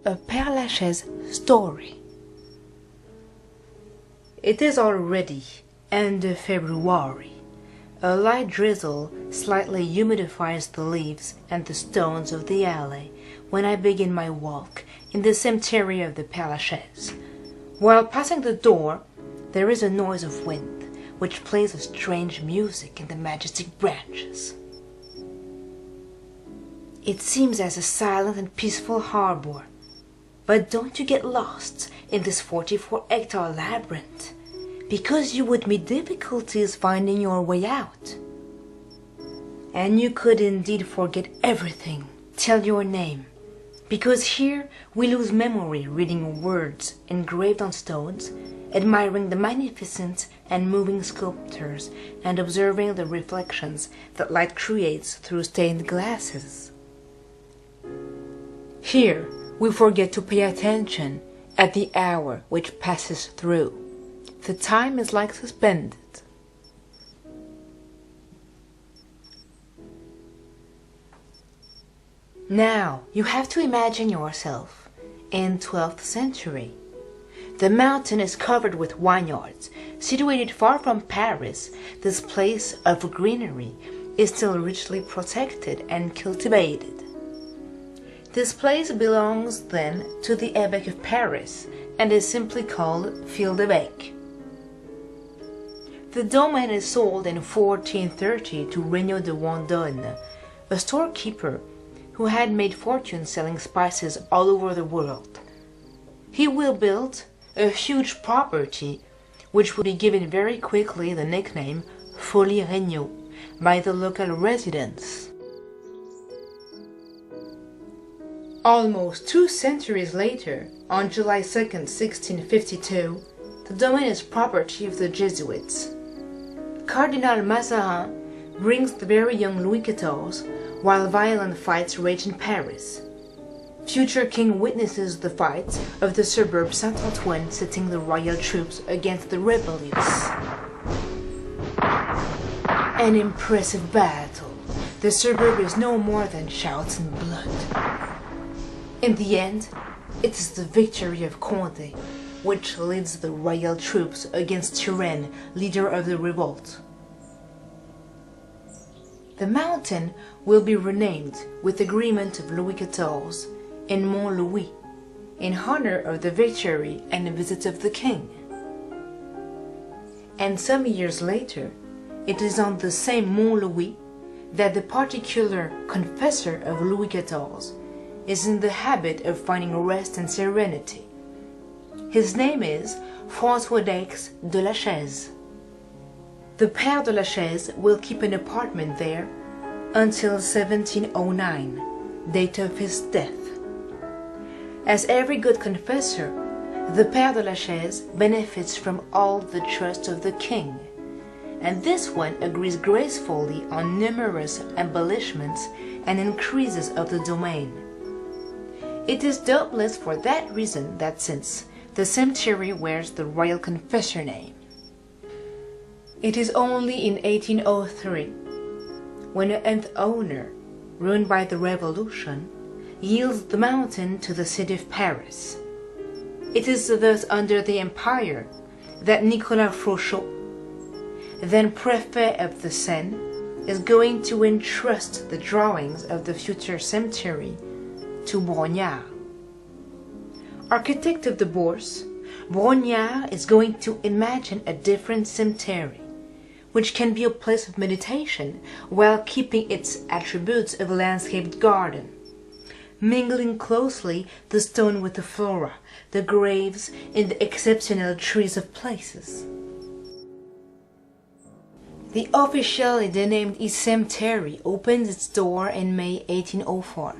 A Pere Lachaise story. It is already end of February. A light drizzle slightly humidifies the leaves and the stones of the alley when I begin my walk in the cemetery of the Pere Lachaise. While passing the door, there is a noise of wind, which plays a strange music in the majestic branches. It seems as a silent and peaceful harbor. But don't you get lost in this 44-hectare labyrinth, because you would meet difficulties finding your way out. And you could indeed forget everything till your name, because here we lose memory reading words engraved on stones, admiring the magnificent and moving sculptures, and observing the reflections that light creates through stained glasses. Here we forget to pay attention at the hour which passes through. The time is like suspended. Now you have to imagine yourself in 12th century. The mountain is covered with vineyards. Situated far from Paris, this place of greenery is still richly protected and cultivated. This place belongs then to the Évêque of Paris and is simply called Field d'Évêque. The domain is sold in 1430 to Regnault de Vendôme, a storekeeper who had made fortune selling spices all over the world. He will build a huge property which will be given very quickly the nickname Folie Regnault by the local residents. Almost 2 centuries later, on July 2nd, 1652, the domain is property of the Jesuits. Cardinal Mazarin brings the very young Louis XIV while violent fights rage in Paris. Future king witnesses the fight of the suburb Saint-Antoine setting the royal troops against the rebellious. An impressive battle. The suburb is no more than shouts and blood. In the end, it is the victory of Condé, which leads the royal troops against Turenne, leader of the revolt. The mountain will be renamed with agreement of Louis XIV in Mont Louis, in honor of the victory and the visit of the king. And some years later, it is on the same Mont Louis that the particular confessor of Louis XIV is in the habit of finding rest and serenity. His name is François de Lachaise. The Père de Lachaise will keep an apartment there until 1709, date of his death. As every good confessor, the Père de Lachaise benefits from all the trust of the king, and this one agrees gracefully on numerous embellishments and increases of the domain. It is doubtless for that reason that since the cemetery wears the royal confessor name. It is only in 1803, when an nth owner, ruined by the Revolution, yields the mountain to the city of Paris. It is thus under the Empire that Nicolas Frochot, then Préfet of the Seine, is going to entrust the drawings of the future cemetery to Brongniart. Architect of the Bourse, Brongniart is going to imagine a different cemetery, which can be a place of meditation while keeping its attributes of a landscaped garden, mingling closely the stone with the flora, the graves, and the exceptional trees of places. The officially denamed cemetery opened its door in May 1804.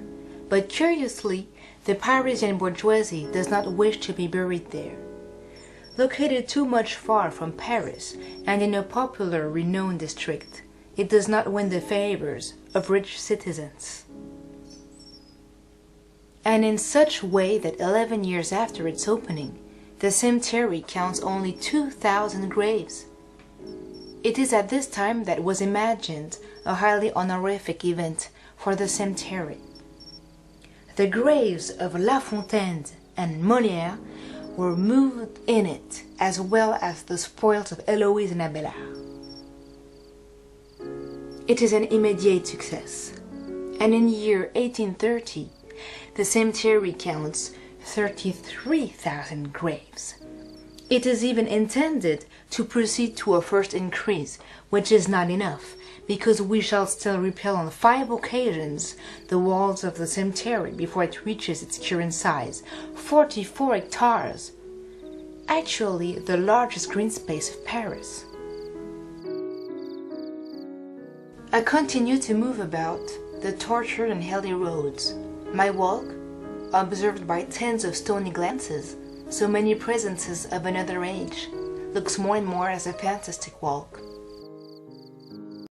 But curiously, the Parisian bourgeoisie does not wish to be buried there. Located too much far from Paris and in a popular renowned district, it does not win the favors of rich citizens. And in such way that 11 years after its opening, the cemetery counts only 2,000 graves. It is at this time that was imagined a highly honorific event for the cemetery. The graves of La Fontaine and Molière were moved in it, as well as the spoils of Héloïse and Abélard. It is an immediate success, and in the year 1830, the cemetery counts 33,000 graves. It is even intended to proceed to a first increase, which is not enough, because we shall still repair on 5 occasions the walls of the cemetery before it reaches its current size, 44 hectares, actually the largest green space of Paris. I continue to move about the tortured and hilly roads. My walk, observed by tens of stony glances, so many presences of another age, looks more and more as a fantastic walk.